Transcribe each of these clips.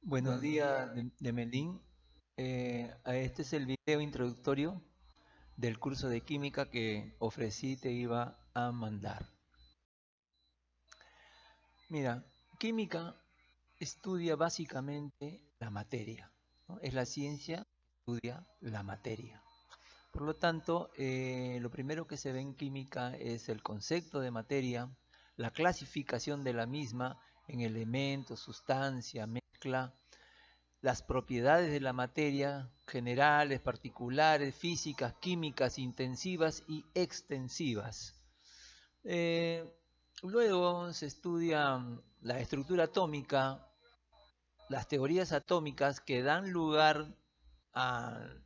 Buenos días, Melín. Este es el video introductorio del curso de química que ofrecí te iba a mandar. Mira, química estudia básicamente la materia, ¿no? Es la ciencia que estudia la materia. Por lo tanto, lo primero que se ve en química es el concepto de materia, la clasificación de la misma en elementos, sustancia, mezcla, las propiedades de la materia, generales, particulares, físicas, químicas, intensivas y extensivas. Eh, Luego se estudia la estructura atómica, las teorías atómicas que dan lugar al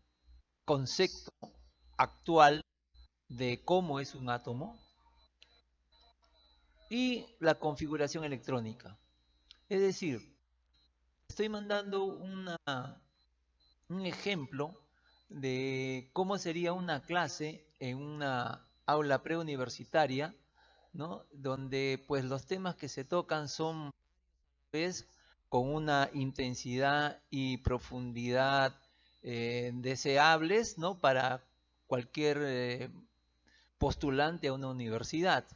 concepto actual de cómo es un átomo y la configuración electrónica. Es decir, estoy mandando un ejemplo de cómo sería una clase en una aula preuniversitaria, ¿no? Donde pues los temas que se tocan son pues, con una intensidad y profundidad deseables, ¿no? Para cualquier postulante a una universidad.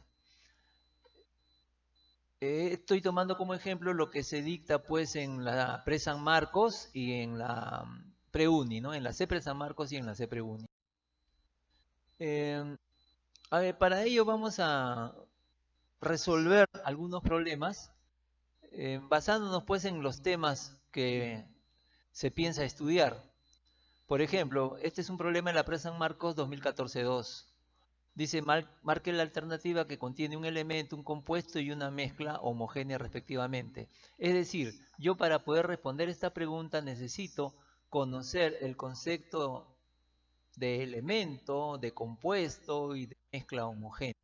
Estoy tomando como ejemplo lo que se dicta pues en la Pre-San Marcos y en la Preuni, ¿no? En la CEPRE San Marcos y en la CEPREUNI. Eh, a ver, para ello vamos a resolver algunos problemas basándonos pues en los temas que se piensa estudiar. Por ejemplo, este es un problema en la Pre San Marcos 2014-2. Dice, marque la alternativa que contiene un elemento, un compuesto y una mezcla homogénea respectivamente. Es decir, yo para poder responder esta pregunta necesito conocer el concepto de elemento, de compuesto y de mezcla homogénea.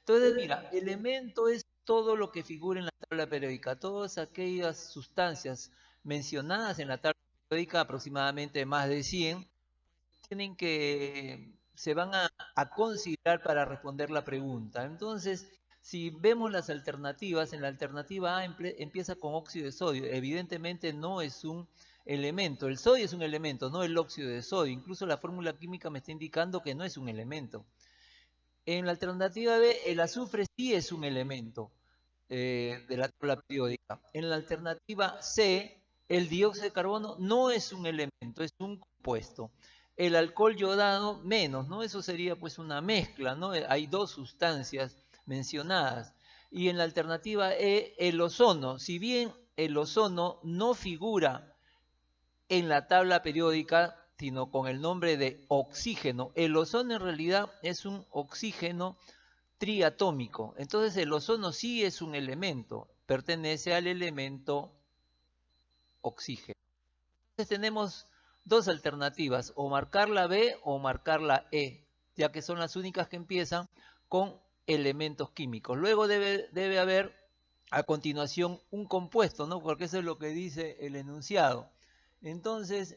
Entonces, mira, elemento es todo lo que figura en la tabla periódica, todas aquellas sustancias mencionadas en la tabla periódica, aproximadamente más de 100, tienen que, se van a considerar para responder la pregunta. Entonces, si vemos las alternativas, en la alternativa A empieza con óxido de sodio. Evidentemente no es un elemento. El sodio es un elemento, no el óxido de sodio. Incluso la fórmula química me está indicando que no es un elemento. En la alternativa B, el azufre sí es un elemento de la tabla periódica. En la alternativa C, el dióxido de carbono no es un elemento, es un compuesto. El alcohol yodado menos, ¿no? Eso sería pues una mezcla, ¿no? Hay dos sustancias mencionadas. Y en la alternativa E, el ozono. Si bien el ozono no figura en la tabla periódica, sino con el nombre de oxígeno. El ozono en realidad es un oxígeno triatómico. Entonces el ozono sí es un elemento, pertenece al elemento oxígeno. Entonces tenemos dos alternativas, o marcar la B o marcar la E, ya que son las únicas que empiezan con elementos químicos. Luego debe haber a continuación un compuesto, ¿no? Porque eso es lo que dice el enunciado. Entonces,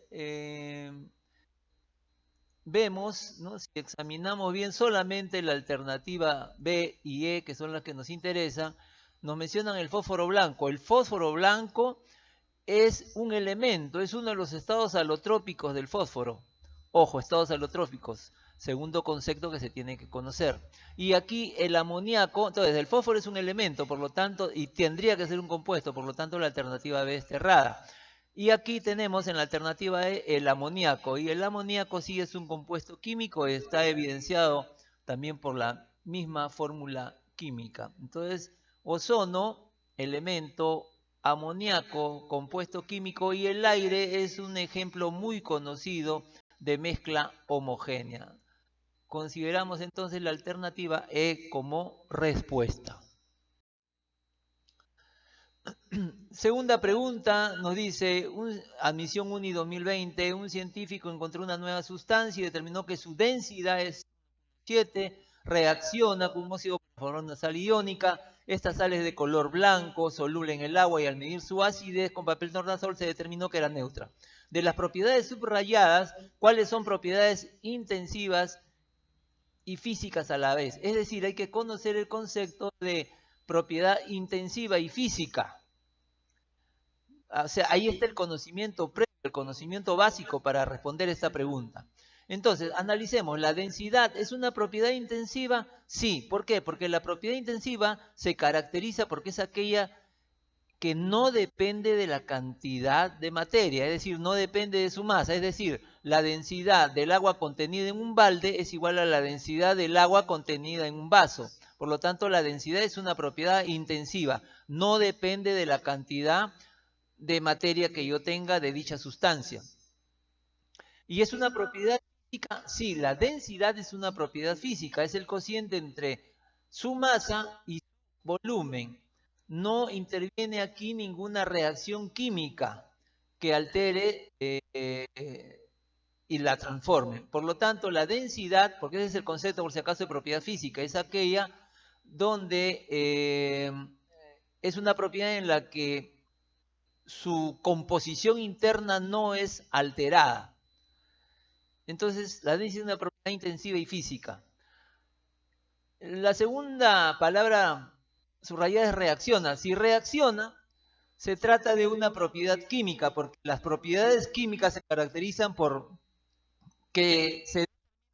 vemos, ¿no? Si examinamos bien solamente la alternativa B y E, que son las que nos interesan, nos mencionan el fósforo blanco. El fósforo blanco es un elemento, es uno de los estados alotrópicos del fósforo. Ojo, estados alotrópicos, segundo concepto que se tiene que conocer. Y aquí el amoníaco, entonces el fósforo es un elemento, por lo tanto, y tendría que ser un compuesto, por lo tanto la alternativa B es errada. Y aquí tenemos en la alternativa E el amoníaco, y el amoníaco sí es un compuesto químico, está evidenciado también por la misma fórmula química. Entonces, ozono, elemento, amoníaco, compuesto químico, y el aire es un ejemplo muy conocido de mezcla homogénea. Consideramos entonces la alternativa E como respuesta. Segunda pregunta nos dice, admisión UNI 2020, un científico encontró una nueva sustancia y determinó que su densidad es 7, reacciona con un óxido por formar una sal iónica. Esta sal es de color blanco, soluble en el agua y al medir su acidez con papel tornasol se determinó que era neutra. De las propiedades subrayadas, ¿cuáles son propiedades intensivas y físicas a la vez? Es decir, hay que conocer el concepto de propiedad intensiva y física. O sea, ahí está el conocimiento previo, el conocimiento básico para responder esta pregunta. Entonces, analicemos, ¿la densidad es una propiedad intensiva? Sí, ¿por qué? Porque la propiedad intensiva se caracteriza porque es aquella que no depende de la cantidad de materia, es decir, no depende de su masa, es decir, la densidad del agua contenida en un balde es igual a la densidad del agua contenida en un vaso. Por lo tanto, la densidad es una propiedad intensiva, no depende de la cantidad de materia que yo tenga de dicha sustancia. ¿Y es una propiedad física? Sí, la densidad es una propiedad física, es el cociente entre su masa y su volumen. No interviene aquí ninguna reacción química que altere y la transforme. Por lo tanto, la densidad, porque ese es el concepto por si acaso de propiedad física, es aquella donde es una propiedad en la que su composición interna no es alterada. Entonces, la densidad es una propiedad intensiva y física. La segunda palabra subrayada es reacciona. Si reacciona, se trata de una propiedad química, porque las propiedades químicas se caracterizan por que se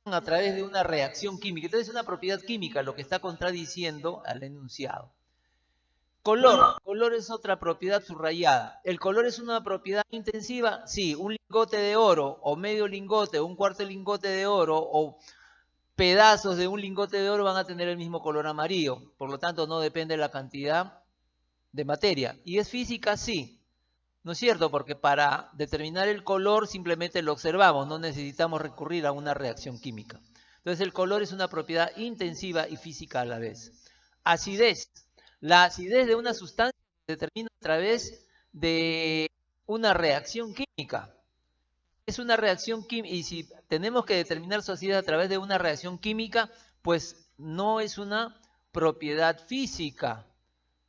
dan a través de una reacción química. Entonces, es una propiedad química lo que está contradiciendo al enunciado. Color es otra propiedad subrayada. ¿El color es una propiedad intensiva? Sí, un lingote de oro o medio lingote o un cuarto de lingote de oro o pedazos de un lingote de oro van a tener el mismo color amarillo. Por lo tanto, no depende de la cantidad de materia. ¿Y es física? Sí. ¿No es cierto? Porque para determinar el color simplemente lo observamos, no necesitamos recurrir a una reacción química. Entonces, el color es una propiedad intensiva y física a la vez. Acidez. La acidez de una sustancia se determina a través de una reacción química. Es una reacción química, y si tenemos que determinar su acidez a través de una reacción química, pues no es una propiedad física,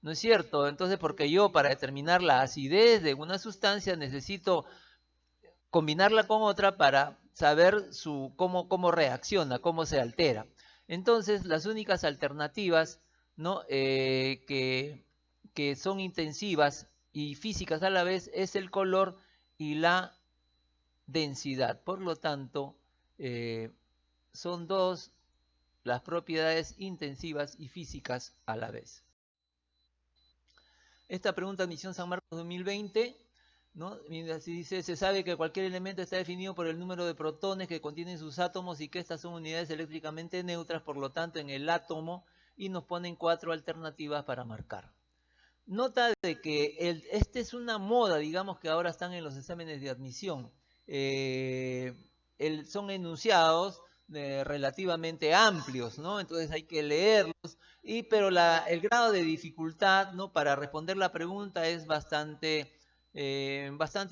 ¿no es cierto? Entonces, porque yo para determinar la acidez de una sustancia necesito combinarla con otra para saber cómo reacciona, cómo se altera. Entonces, las únicas alternativas, ¿no? Que son intensivas y físicas a la vez es el color y la densidad. Por lo tanto, son dos las propiedades intensivas y físicas a la vez. Esta pregunta de Misión San Marcos 2020, ¿no? Así dice, se sabe que cualquier elemento está definido por el número de protones que contienen sus átomos y que estas son unidades eléctricamente neutras, por lo tanto, en el átomo, y nos ponen 4 alternativas para marcar. Nota de que este es una moda, digamos que ahora están en los exámenes de admisión. Son enunciados relativamente amplios, ¿no? Entonces hay que leerlos, pero el grado de dificultad, ¿no? Para responder la pregunta es bastante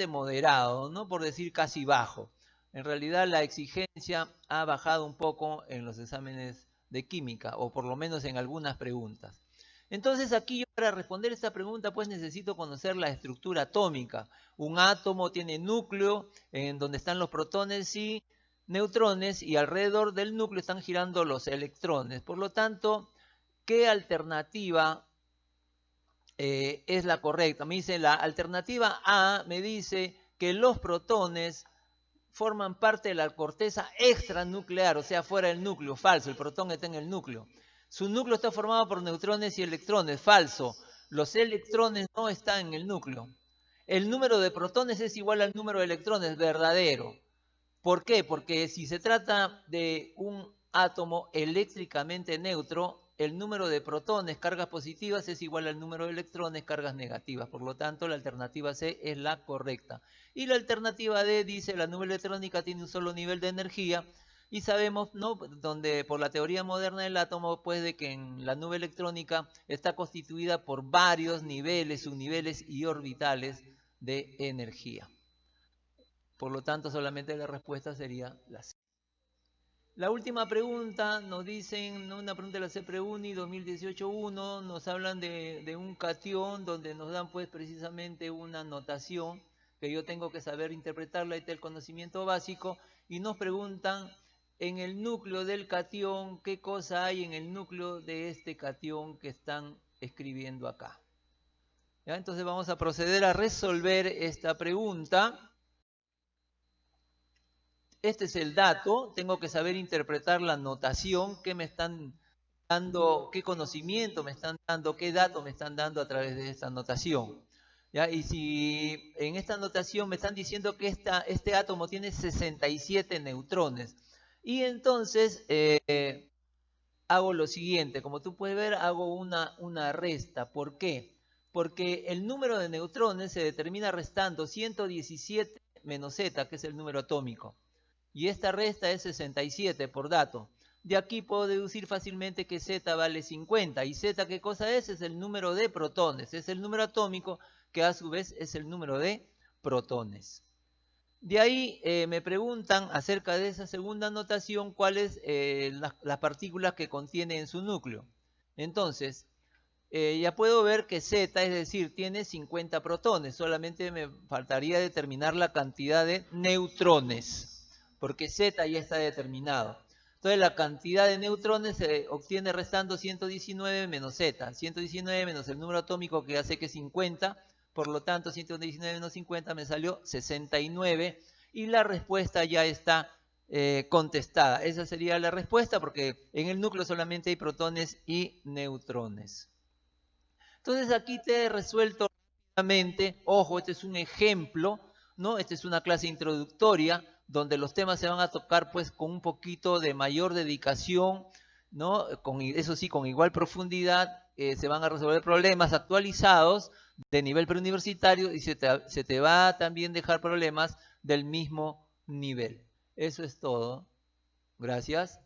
moderado, ¿no? Por decir casi bajo. En realidad la exigencia ha bajado un poco en los exámenes de química, o por lo menos en algunas preguntas. Entonces aquí yo para responder esta pregunta pues necesito conocer la estructura atómica. Un átomo tiene núcleo en donde están los protones y neutrones y alrededor del núcleo están girando los electrones. Por lo tanto, ¿qué alternativa es la correcta? Me dice la alternativa A, me dice que los protones forman parte de la corteza extranuclear, o sea, fuera del núcleo. Falso, el protón está en el núcleo. Su núcleo está formado por neutrones y electrones. Falso, los electrones no están en el núcleo. El número de protones es igual al número de electrones. Verdadero. ¿Por qué? Porque si se trata de un átomo eléctricamente neutro, el número de protones, cargas positivas, es igual al número de electrones, cargas negativas. Por lo tanto, la alternativa C es la correcta. Y la alternativa D dice, la nube electrónica tiene un solo nivel de energía. Y sabemos, ¿no? Donde por la teoría moderna del átomo, pues de que en la nube electrónica está constituida por varios niveles, subniveles y orbitales de energía. Por lo tanto, solamente la respuesta sería la C. La última pregunta nos dicen, ¿no? Una pregunta de la CEPREUNI 2018-1, nos hablan de un catión donde nos dan pues precisamente una notación que yo tengo que saber interpretarla y tener el conocimiento básico, y nos preguntan en el núcleo del catión, ¿qué cosa hay en el núcleo de este catión que están escribiendo acá? ¿Ya? Entonces vamos a proceder a resolver esta pregunta. Este es el dato, tengo que saber interpretar la notación, qué me están dando, qué conocimiento me están dando, qué datos me están dando a través de esta notación. ¿Ya? Y si en esta notación me están diciendo que este átomo tiene 67 neutrones, y entonces hago lo siguiente, como tú puedes ver, hago una resta. ¿Por qué? Porque el número de neutrones se determina restando 117 menos z, que es el número atómico. Y esta resta es 67 por dato. De aquí puedo deducir fácilmente que z vale 50. ¿Y z qué cosa es? Es el número de protones. Es el número atómico que a su vez es el número de protones. De ahí me preguntan acerca de esa segunda notación cuáles las partículas que contiene en su núcleo. Entonces, ya puedo ver que Z, es decir, tiene 50 protones. Solamente me faltaría determinar la cantidad de neutrones, porque Z ya está determinado. Entonces la cantidad de neutrones se obtiene restando 119 menos Z. 119 menos el número atómico que hace que es 50. Por lo tanto, 119 menos 50 me salió 69. Y la respuesta ya está contestada. Esa sería la respuesta porque en el núcleo solamente hay protones y neutrones. Entonces aquí te he resuelto rápidamente, ojo, este es un ejemplo, ¿no? Esta es una clase introductoria donde los temas se van a tocar pues con un poquito de mayor dedicación, ¿no? Eso sí, con igual profundidad, se van a resolver problemas actualizados de nivel preuniversitario y se te va a también dejar problemas del mismo nivel. Eso es todo. Gracias.